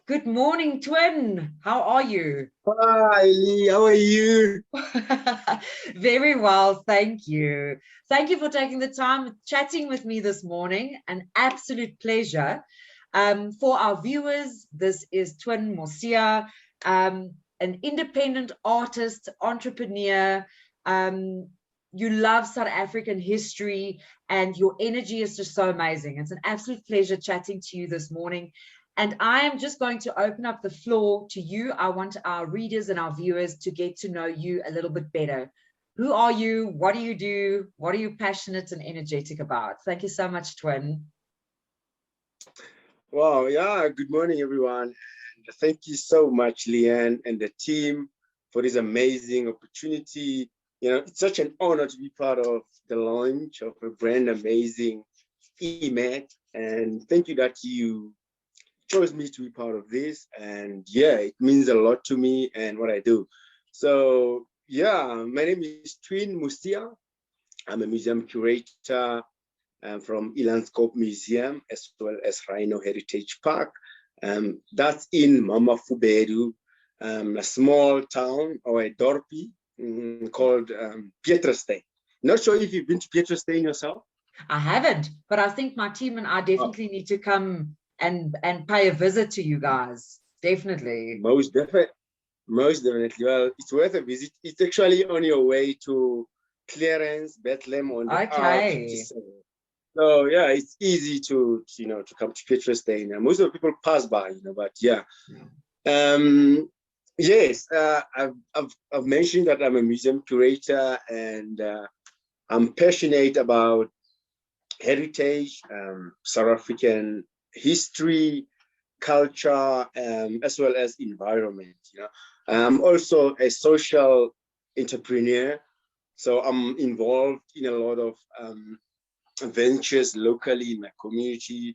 Good morning, twin. How are you? Hi, Lee. How are you? Very well, thank you. Thank you for taking the time chatting with me this morning. An absolute pleasure. For our viewers, this is Twin Mosia, an independent artist, entrepreneur. Um, you love South African history, and your energy is just so amazing. It's an absolute pleasure chatting to you this morning. And I am just going to open up the floor to you. I want our readers and our viewers to get to know you a little bit better. Who are you? What do you do? What are you passionate and energetic about? Thank you so much, Twin. Wow, yeah, good morning, everyone. And thank you so much, Leanne and the team, for this amazing opportunity. It's such an honor to be part of the launch of a brand amazing EMAT. And thank you that you chose me to be part of this. And yeah, it means a lot to me and what I do. So yeah, my name is Twin Mosia. I'm a museum curator from Elandscope Museum, as well as Rhino Heritage Park. That's in Mamafubedu, a small town or a dorpy called Pieterstein. Not sure if you've been to Pieterstein yourself. I haven't, but I think my team and I definitely need to come and pay a visit to you guys. Definitely. Most definitely. Most definitely. Well, it's worth a visit. It's actually on your way to Clarence, Bethlehem on the Okay. R57. So yeah, it's easy to to come to Pieterstein. Most of the people pass by, but yeah. Yes, I've mentioned that I'm a museum curator and I'm passionate about heritage, South African history, culture, as well as environment. I'm also a social entrepreneur, so I'm involved in a lot of ventures locally in my community,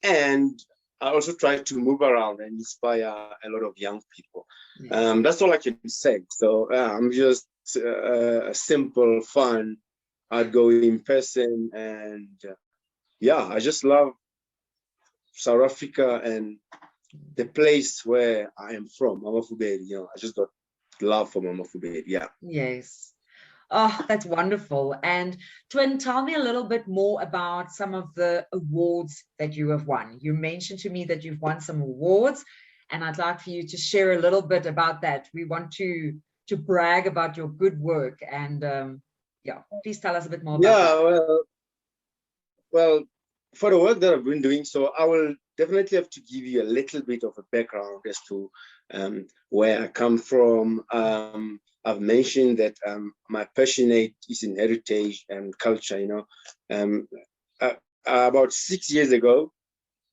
and I also try to move around and inspire a lot of young people. That's all I can say. So I'm just a simple, fun, outgoing person, and yeah, I just love South Africa and the place where I am from, Mamafubedi. I just got love for Mamafubedi. Yeah. Yes. Oh, that's wonderful. And Twin, tell me a little bit more about some of the awards that you have won. You mentioned to me that you've won some awards, and I'd like for you to share a little bit about that. We want to brag about your good work, and yeah, please tell us a bit more about that. Yeah, well, for the work that I've been doing, so I will definitely have to give you a little bit of a background as to where I come from. I've mentioned that my passionate is in heritage and culture. About 6 years ago,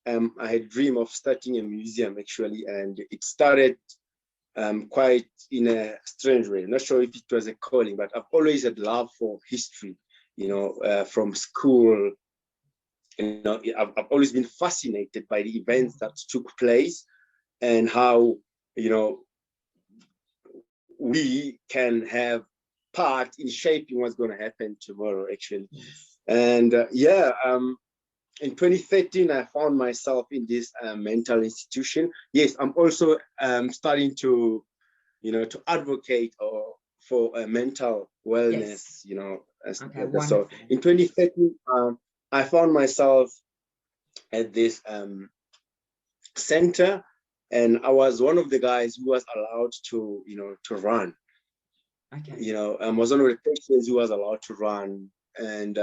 I had a dream of starting a museum actually, and it started quite in a strange way. I'm not sure if it was a calling, but I've always had love for history. From school. I've always been fascinated by the events that took place and how, we can have part in shaping what's going to happen tomorrow, actually. And in 2013, I found myself in this mental institution. Yes, I'm also starting to, to advocate for mental wellness, So in 2013, I found myself at this center, and I was one of the guys who was allowed to, to run. Okay. Was one of the patients who was allowed to run, and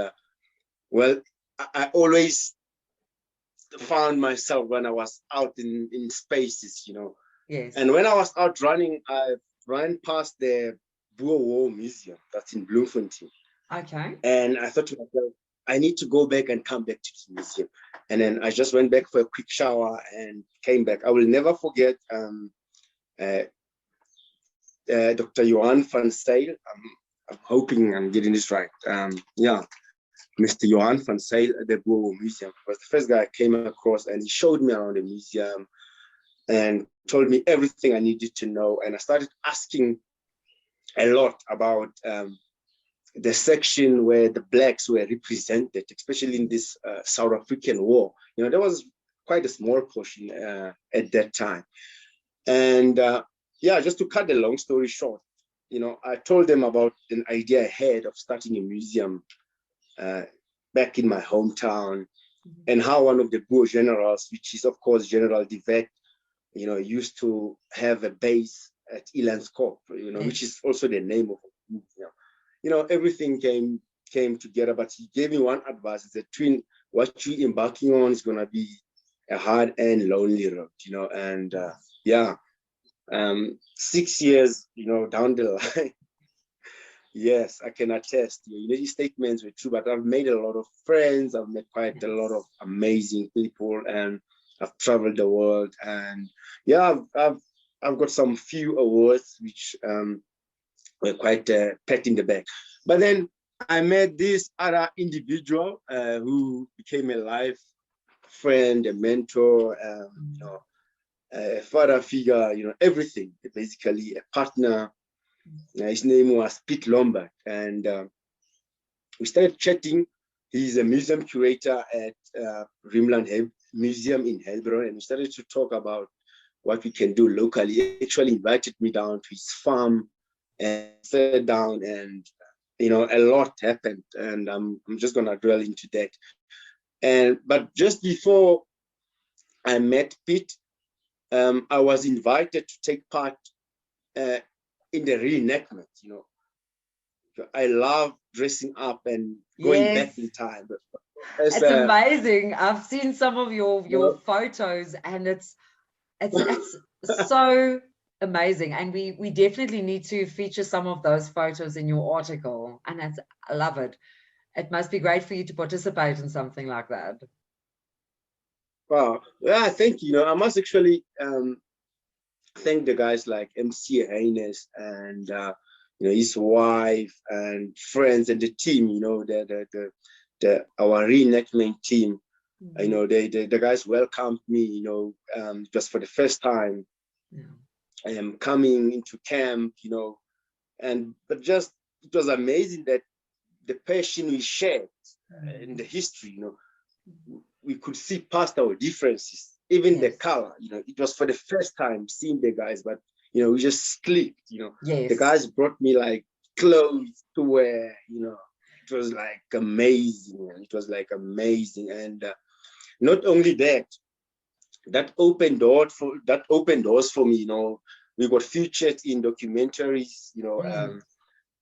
well, I always found myself when I was out in spaces, Yes. And when I was out running, I ran past the Boer War Museum that's in Bloemfontein. Okay. And I thought to myself, I need to go back and come back to this museum. And then I just went back for a quick shower and came back. I will never forget Dr. Johan van Zyl. I'm hoping I'm getting this right. Mr. Johan van Zyl at the Boer Museum was the first guy I came across, and he showed me around the museum and told me everything I needed to know. And I started asking a lot about the section where the blacks were represented, especially in this South African war. There was quite a small portion at that time. And yeah, just to cut the long story short, I told them about an idea I had of starting a museum back in my hometown, and how one of the Boer generals, which is of course General deVonk, used to have a base at Elandskop, which is also the name of the museum. Everything came together, but he gave me one advice. He said, "Twin, what you're embarking on is gonna be a hard and lonely road, and yeah, 6 years, down the line." Yes, I can attest. These statements were true, but I've made a lot of friends. I've met quite a lot of amazing people, and I've traveled the world. And yeah, I've got some few awards which were quite a pat in the back. But then I met this other individual who became a life friend, a mentor, a father figure, everything, basically a partner. His name was Pete Lombard, and we started chatting. He's a museum curator at Rimland Museum in Heilbron, and we started to talk about what we can do locally. He actually invited me down to his farm and sat down, and a lot happened, and I'm just gonna dwell into that. But just before I met Pete, I was invited to take part in the reenactment. I love dressing up and going back in time. It's amazing. I've seen some of your photos, and it's so amazing. And we definitely need to feature some of those photos in your article. And I love it. It must be great for you to participate in something like that. Wow. Yeah, thank you. I must actually thank the guys like MC Haynes and his wife and friends and the team, our reenactment team. The guys welcomed me, just for the first time. I am coming into camp, but just it was amazing that the passion we shared in the history, we could see past our differences, even the color. It was for the first time seeing the guys, but we just clicked. The guys brought me like clothes to wear. It was like amazing. And not only that, that opened doors for me. We got featured in documentaries.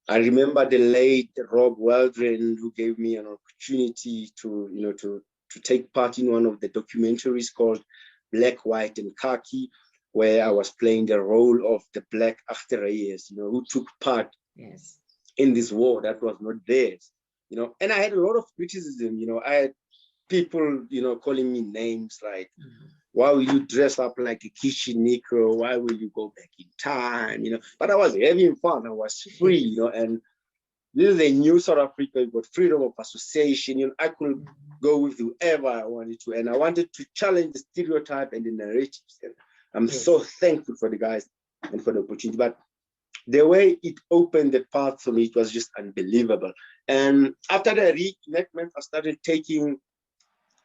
I remember the late Rob Waldron, who gave me an opportunity to take part in one of the documentaries called Black, White, and Khaki, where I was playing the role of the Black Achterreyers, who took part in this war that was not theirs. And I had a lot of criticism. I had people, calling me names like, why will you dress up like a kitchen Negro? Why will you go back in time? But I was having fun. I was free, and this is a new South Africa. You got freedom of association. I could go with whoever I wanted to, and I wanted to challenge the stereotype and the narratives. And I'm so thankful for the guys and for the opportunity. But the way it opened the path for me, it was just unbelievable. And after the reenactment, I started taking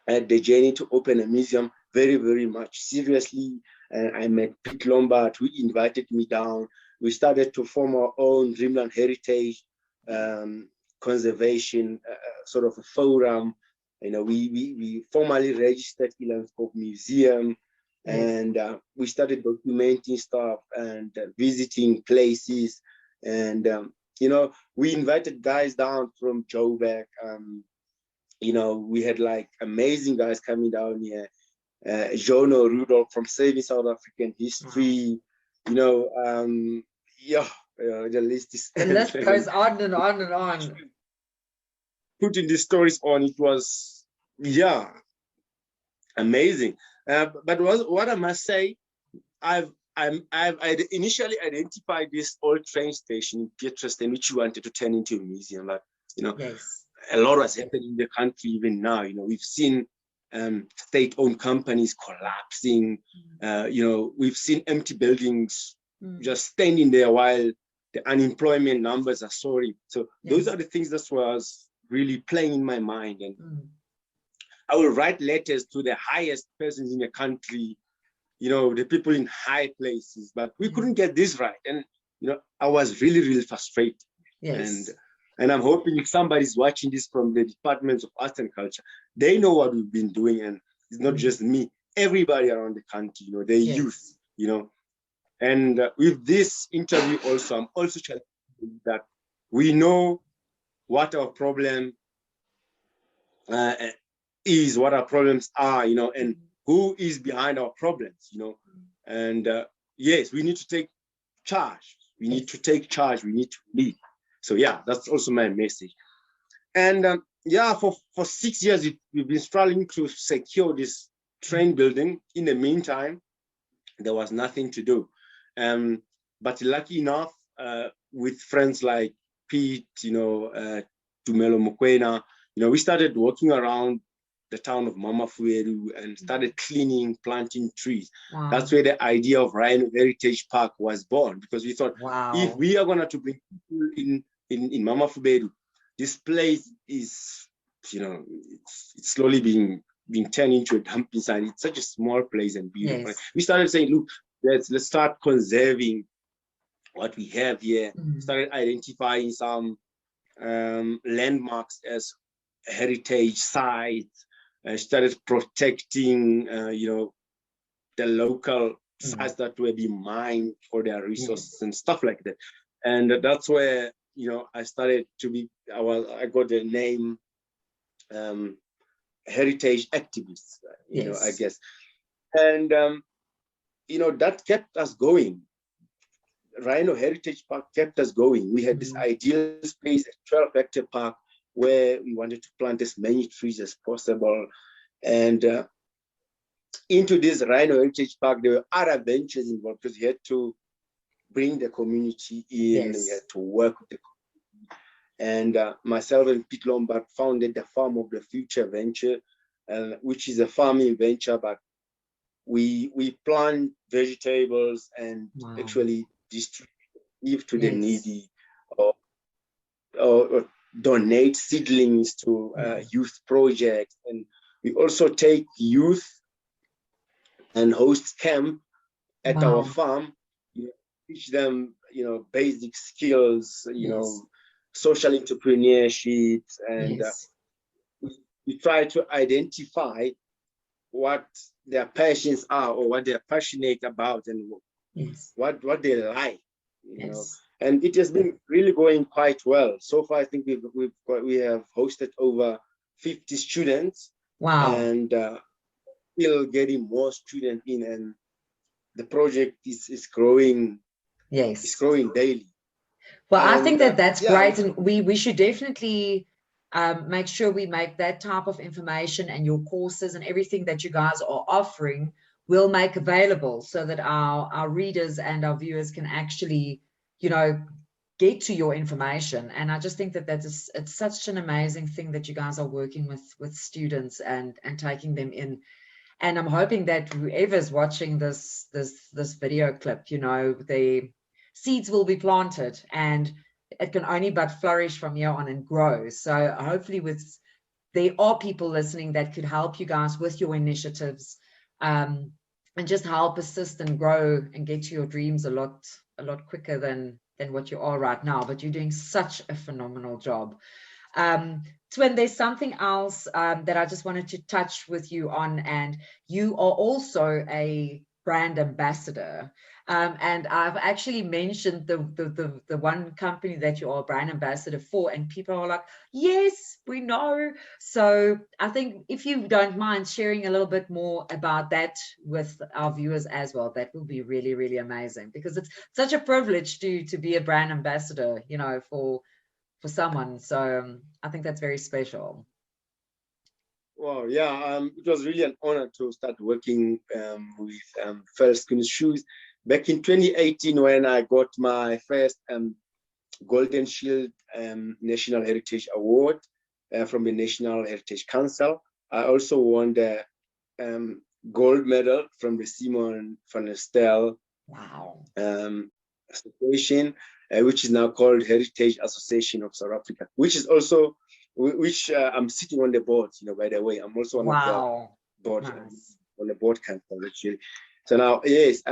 the journey to open a museum very, very much seriously. And I met Pete Lombard, who invited me down. We started to form our own Dreamland Heritage conservation sort of a forum. We formally registered Elandskop Museum, and we started documenting stuff and visiting places. And we invited guys down from Joburg. We had like amazing guys coming down here. Jono Rudolph from Saving South African History. The list is the list goes on and on and on. Putting these stories on, it was amazing. But what I must say, I've initially identified this old train station in Pietersburg, which we wanted to turn into a museum. But a lot has happened in the country even now. We've seen state-owned companies collapsing. We've seen empty buildings just standing there while the unemployment numbers are soaring. So those are the things that was really playing in my mind. And I will write letters to the highest persons in the country, you know, the people in high places, but we couldn't get this right. And, you know, I was really, really frustrated. Yes. And I'm hoping if somebody's watching this from the Departments of Arts and Culture, they know what we've been doing. And it's not just me, everybody around the country, you know, the youth, you know. And with this interview also, I'm also challenging that we know what our problem is, what our problems are, you know, and who is behind our problems, you know. And yes, we need to take charge. We need to take charge. We need to lead. So yeah, that's also my message. And yeah, for 6 years, we've been struggling to secure this train building. In the meantime, there was nothing to do. But lucky enough, with friends like Pete, you know, Tumelo Mokwena, you know, we started walking around the town of Mamafueru and started cleaning, planting trees. Wow. That's where the idea of Rhino Heritage Park was born, because we thought, if we are going to bring people in Mamafueru, this place is, you know, it's slowly being turned into a dumping site. It's such a small place and beautiful. Yes. We started saying, look, let's start conserving what we have here. Started identifying some landmarks as heritage sites. Started protecting, you know, the local sites that were being mined for their resources and stuff like that. And that's where, you know, I started to be, I got the name heritage activist, you know, I guess. And, you know, that kept us going. Rhino Heritage Park kept us going. We had this ideal space, a 12-hectare park, where we wanted to plant as many trees as possible. And into this Rhino Heritage Park, there were other ventures involved, because you had to bring the community in, you had to work with the community. And myself and Pete Lombard founded the Farm of the Future venture, which is a farming venture, but we plant vegetables and actually distribute to the needy, or donate seedlings to youth projects. And we also take youth and host camp at our farm, you know, teach them, you know, basic skills, you know, social entrepreneurship. And we try to identify what their passions are, or what they're passionate about, and what they like, you know. And it has been really going quite well. So far, I think we have hosted over 50 students. Wow. And still getting more students in, and the project is growing. It's growing daily. Well, I think that's great. And we should definitely make sure we make that type of information and your courses and everything that you guys are offering, we'll make available, so that our readers and our viewers can actually, you know, get to your information. And I just think that it's such an amazing thing that you guys are working with students and taking them in. And I'm hoping that whoever's watching this video clip, you know, the seeds will be planted, and it can only but flourish from here on and grow. So hopefully there are people listening that could help you guys with your initiatives, and just help assist and grow and get to your dreams a lot quicker than what you are right now. But you're doing such a phenomenal job. Twin, there's something else that I just wanted to touch with you on, and you are also a brand ambassador. And I've actually mentioned the one company that you are a brand ambassador for, and people are like, yes, we know. So I think if you don't mind sharing a little bit more about that with our viewers as well, that will be really, really amazing, because it's such a privilege to be a brand ambassador, you know, for someone. So I think that's very special. Well, yeah, it was really an honor to start working with First Queen's Shoes. Back in 2018, when I got my first Golden Shield National Heritage Award from the National Heritage Council, I also won the gold medal from the Simon van der Stel Association, which is now called Heritage Association of South Africa, which is also which I'm sitting on the board, by the way. I'm also one of the Wow. board, Nice. on the board council, actually. So now, yes,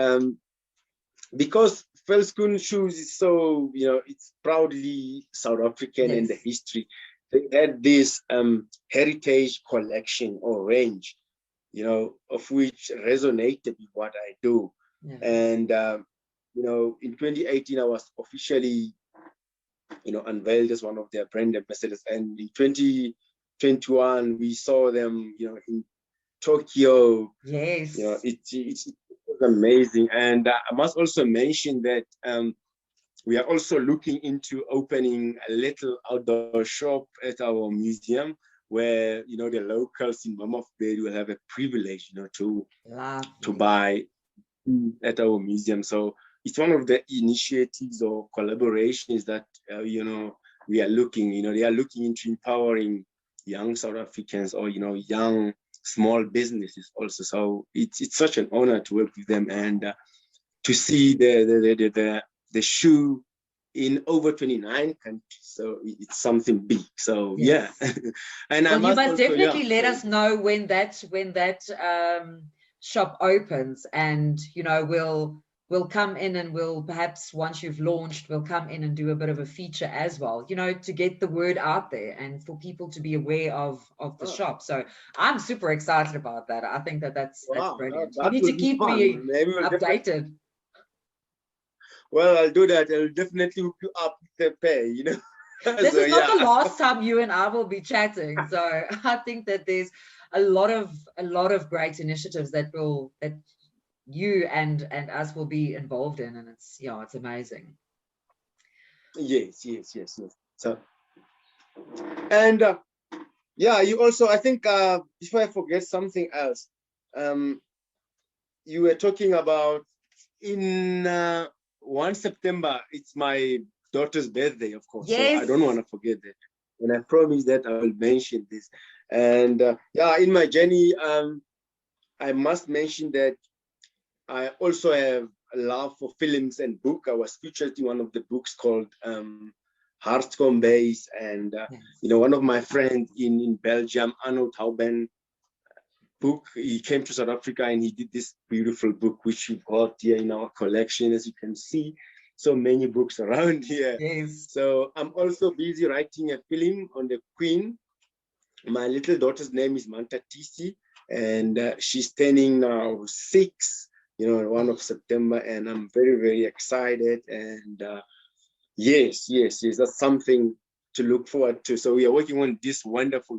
because Velskoen shoes is so, it's proudly South African in the Yes. history. They had this heritage collection or range, of which resonated with what I do. Yeah. And, in 2018, I was officially, unveiled as one of their brand ambassadors. And in 2021, we saw them, in Tokyo. Yes. It was amazing. And I must also mention that we are also looking into opening a little outdoor shop at our museum where, the locals in Mammoth Bay will have a privilege, to Lovely. buy at our museum. So it's one of the initiatives or collaborations that, we are looking, they are looking into empowering young South Africans or, young small businesses also. So it's such an honor to work with them and to see the shoe in over 29 countries. So it's something big. So Yes. yeah. And Well, you must definitely let so, us know when that shop opens, and we'll come in, and we'll perhaps, once you've launched, we'll come in and do a bit of a feature as well, to get the word out there and for people to be aware of the shop. So I'm super excited about that. I think that's brilliant. You that need will to be keep fun. me Maybe updated. Well, I'll do that. I'll definitely hook you up with the pay, This So is not the yeah. last time you and I will be chatting. So I think that there's a lot of great initiatives that you and us will be involved in, and it's amazing. Yes. So, and yeah, you also, I think, before I forget something else, you were talking about in 1 September, it's my daughter's birthday, of course. Yes. So I don't want to forget that. And I promise that I will mention this. And yeah, in my journey, I must mention that I also have a love for films and book. I was featured in one of the books called Hartcombe Base. And, Yes. one of my friends in Belgium, Arnold Houben, book, he came to South Africa and he did this beautiful book, which we've got here in our collection. As you can see, so many books around here. Yes. So I'm also busy writing a film on the Queen. My little daughter's name is Manta Tisi, and she's turning now 6, 1 of September, and I'm very, very excited. And yes, that's something to look forward to. So we are working on this wonderful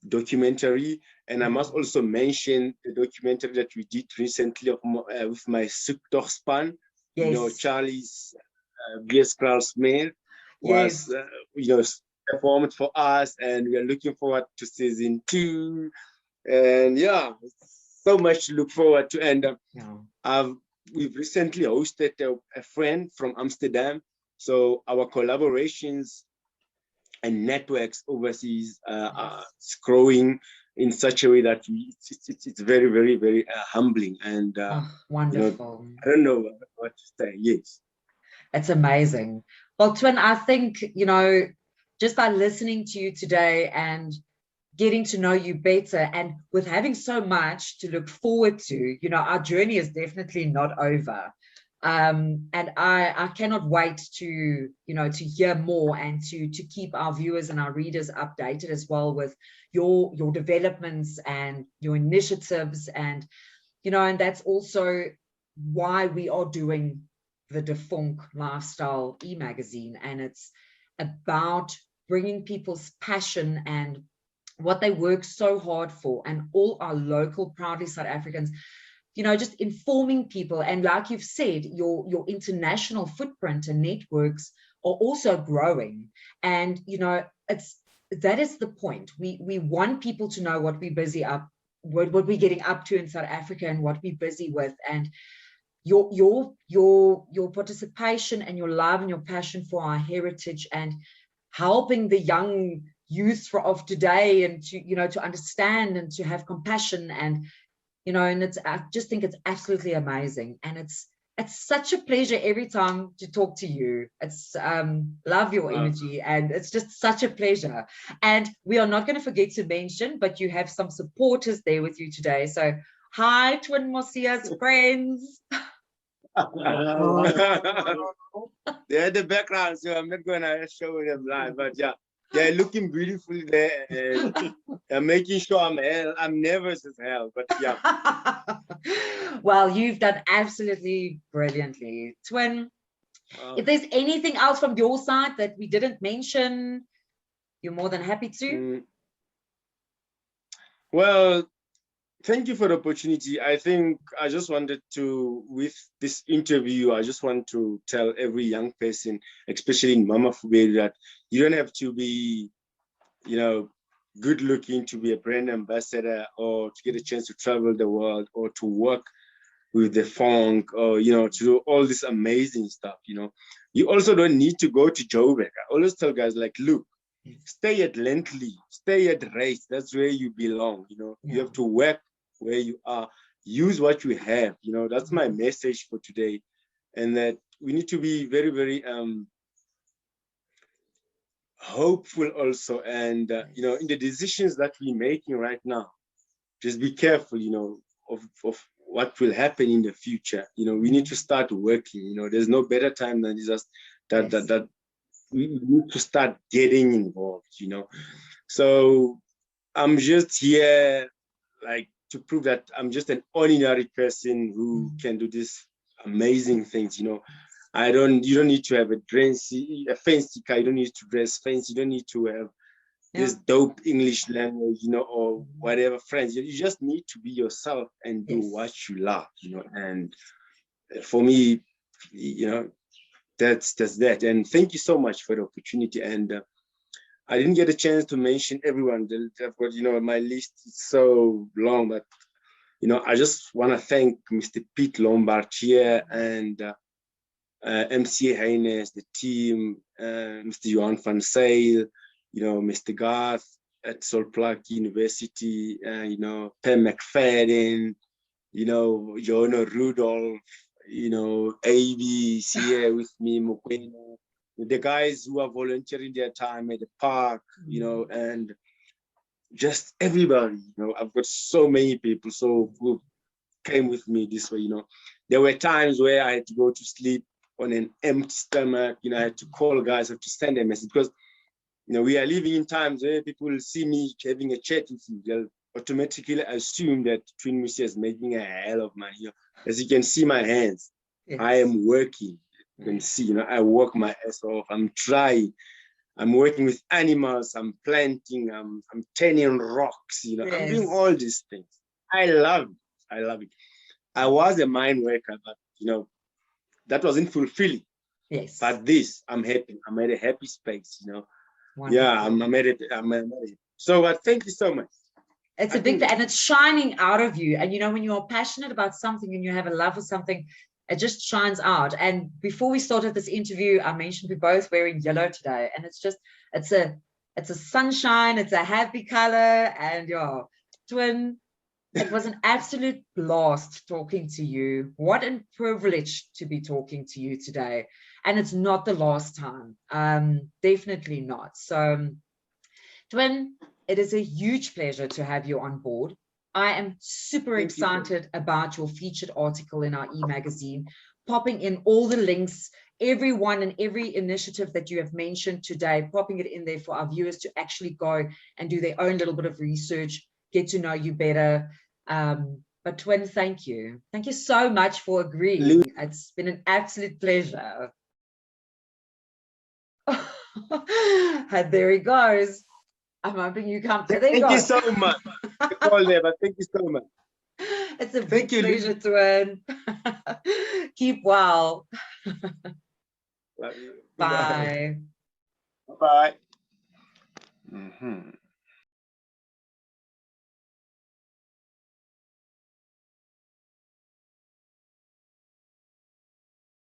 documentary. And I must also mention the documentary that we did recently with my Soektocht span. Yes. Charlie's B.S. Smith was, performed for us, and we are looking forward to season 2. And yeah, so much to look forward to. And we've recently hosted a friend from Amsterdam. So our collaborations and networks overseas are growing in such a way that it's very, very, very humbling. And wonderful. I don't know what to say. Yes. It's amazing. Well, Twin, I think, just by listening to you today and getting to know you better, and with having so much to look forward to, our journey is definitely not over. And I cannot wait to hear more, and to keep our viewers and our readers updated as well with your developments and your initiatives. And and that's also why we are doing the deVonk Lifestyle e-magazine, and it's about bringing people's passion and what they work so hard for, and all our local proudly South Africans, just informing people. And like you've said, your international footprint and networks are also growing. And that is the point. We want people to know what we're getting up to in South Africa, and what we're busy with. And your participation and your love and your passion for our heritage, and helping the young youth of today, and to understand and to have compassion, and and I just think it's absolutely amazing. And it's such a pleasure every time to talk to you. It's love your energy, and it's just such a pleasure. And we are not going to forget to mention, but you have some supporters there with you today. So hi, Twin Mosia's friends. They're at the background, so I'm not gonna show them live, but yeah, they're looking beautiful there, and I'm making sure I'm nervous as hell, but yeah. Well, you've done absolutely brilliantly, Twin. If there's anything else from your side that we didn't mention, you're more than happy to. Well, thank you for the opportunity. I think I just wanted to, with this interview, I just want to tell every young person, especially in Mama Fubedi, that you don't have to be, you know, good looking to be a brand ambassador or to get a chance to travel the world or to work with deVonk or, you know, to do all this amazing stuff, you know. You also don't need to go to Joburg. I always tell guys, like, look, stay at Lentley, stay at Race. That's where you belong, you know. You have to work where you are, use what you have, you know. That's my message for today. And that we need to be very, very hopeful also. And, you know, in the decisions that we're making right now, just be careful, you know, of what will happen in the future. You know, we need to start working, you know, there's no better time than just that we need to start getting involved, you know. So I'm just here, like, to prove that I'm just an ordinary person who can do these amazing things, you know. You don't need to have a fancy car, you don't need to dress fancy, you don't need to have this dope English language, you know, or whatever friends. You just need to be yourself and do what you love, you know. And for me, you know, that's that. And thank you so much for the opportunity. And I didn't get a chance to mention everyone. I've got, you know, my list is so long, but, you know, I just want to thank Mr. Pete Lombard here and MC Haynes, the team, Mr. Johan van Sale, you know, Mr. Garth at Solplak University, you know, Pam McFadden, you know, Jonah Rudolph, you know, AB's here with me, Mokwena, the guys who are volunteering their time at the park, you know, and just everybody, you know. I've got so many people who came with me this way, you know. There were times where I had to go to sleep on an empty stomach, you know. I had to call guys, I had to send a message because, you know, we are living in times where people see me having a chat with you, they'll automatically assume that Twin Mosia is making a hell of money. You know, as you can see my hands, I am working. You can see, you know, I work my ass off. I'm trying. I'm working with animals. I'm planting. I'm turning rocks. You know, I'm doing all these things. I love it. I love it. I was a mine worker, but, you know, that wasn't fulfilling. But this, I'm happy. I'm at a happy space. You know. Wonderful. Yeah, I'm at it. So thank you so much. It's a big thing, and it's shining out of you. And, you know, when you're passionate about something and you have a love for something, it just shines out. And before we started this interview, I mentioned we're both wearing yellow today, and it's just, it's a sunshine, it's a happy color. And yeah, Twin, it was an absolute blast talking to you. What a privilege to be talking to you today. And it's not the last time. Definitely not. So, Twin, it is a huge pleasure to have you on board. I am super excited about your featured article in our e-magazine, popping in all the links, everyone and every initiative that you have mentioned today, popping it in there for our viewers to actually go and do their own little bit of research, get to know you better. But Twin, thank you. Thank you so much for agreeing. It's been an absolute pleasure. And there he goes. I'm hoping you come. Thank you so much. Call there, but thank you so much. It's a big pleasure, Twin. Keep well. Love you. Bye. Bye.